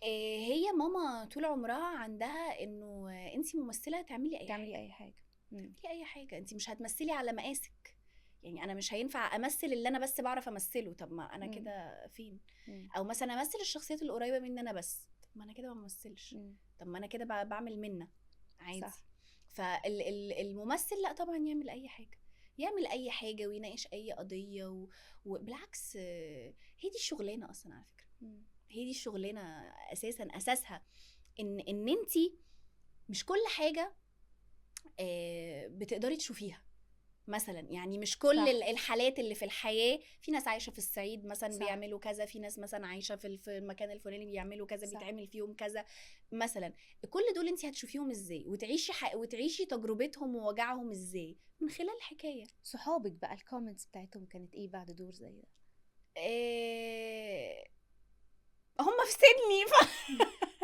هي ماما طول عمرها عندها انه انت ممثله تعملي اي تعملي حاجه، اي حاجه. تعملي اي حاجه، انت مش هتمثلي على مقاسك. يعني انا مش هينفع امثل اللي انا بس بعرف امثله، طب ما انا مم. كده فين؟ مم. او مثلا امثل الشخصيات القريبه مني انا بس، طب ما انا كده ما بمثلش، مم. طب ما انا كده بعمل منه عادي. صح. فالممثل لا طبعا يعمل اي حاجه، يعمل اي حاجه ويناقش اي قضيه وبالعكس هي دي الشغلانه اصلا على فكره. مم. هي دي الشغلانه اساسها ان انت مش كل حاجه بتقدري تشوفيها مثلا. يعني مش كل صح. الحالات اللي في الحياه، في ناس عايشه في الصعيد مثلا صح. بيعملوا كذا، في ناس مثلا عايشه في المكان الفلاني بيعملوا كذا، صح. بيتعمل فيهم كذا مثلا. كل دول انت هتشوفيهم ازاي وتعيشي تجربتهم ووجعهم ازاي؟ من خلال حكايه. صحابك بقى الكومنتس بتاعتهم كانت ايه بعد دور زي ده؟ هم في سني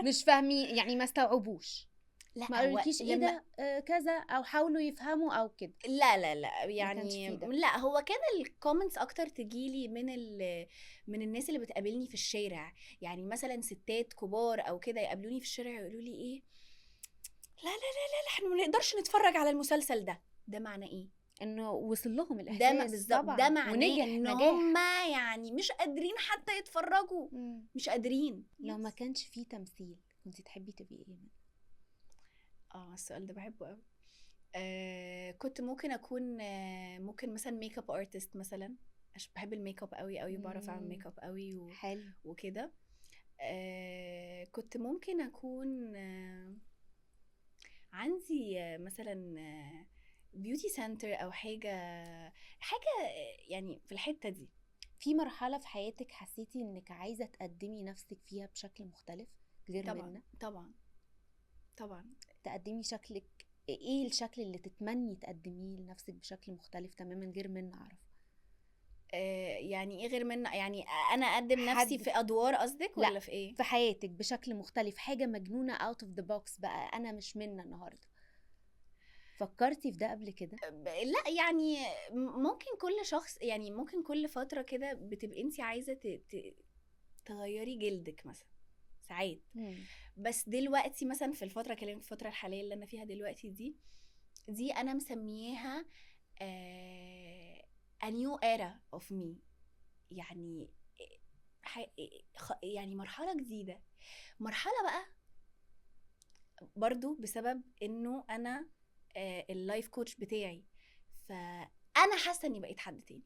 مش فاهمين يعني، ما استوعبوش؟ لا ما هو قالولكيش ايه لما ده كذا، او حاولوا يفهموا او كده؟ لا ما كانش يعني فيه ده. لا، هو كان الكومنتس اكتر تجيلي من الناس اللي بتقابلني في الشارع. يعني مثلا ستات كبار او كده يقابلوني في الشارع يقولوا لي ايه، لا احنا ما نقدرش نتفرج على المسلسل ده. ده معناه ايه؟ انه وصل لهم الاحساس بالظبط ده طبعا، معناه ونجح ان نجاح. هم يعني مش قادرين حتى يتفرجوا، مم. مش قادرين. لو ما كانش فيه تمثيل كنتي تحبي تبقي ايه منه؟ السؤال ده بحبه قوي. كنت ممكن اكون ممكن مثلا ميك اب ارتست مثلا، عشان بحب الميك اب قوي قوي، بعرف اعمل ميك اب قوي حلو. وكده. كنت ممكن اكون عندي مثلا بيوتي سنتر او حاجه يعني في الحته دي. في مرحلة في حياتك حسيتي انك عايزة تقدمي نفسك فيها بشكل مختلف غير طبعا منا؟ طبعا طبعا. تقدمي شكلك ايه؟ الشكل اللي تتمني تقدميه لنفسك بشكل مختلف تماما غير منا؟ اعرف. يعني ايه غير من يعني انا اقدم نفسي حد في ادوار قصدك لا، ولا في ايه؟ في حياتك بشكل مختلف، حاجة مجنونة out of the box بقى، انا مش منا النهاردة. فكرتي في ده قبل كده؟ لا يعني ممكن كل شخص، يعني ممكن كل فترة كده بتبقي انت عايزة تغيري جلدك مثلا ساعات. بس دلوقتي مثلا في الفترة، كلمة الفترة الحالية اللي انا فيها دلوقتي دي انا مسمياها a new era of me. يعني يعني مرحلة جديدة، مرحلة بقى برضو بسبب انه انا اللايف كوتش بتاعي، فانا حاسة اني بقيت حد تاني.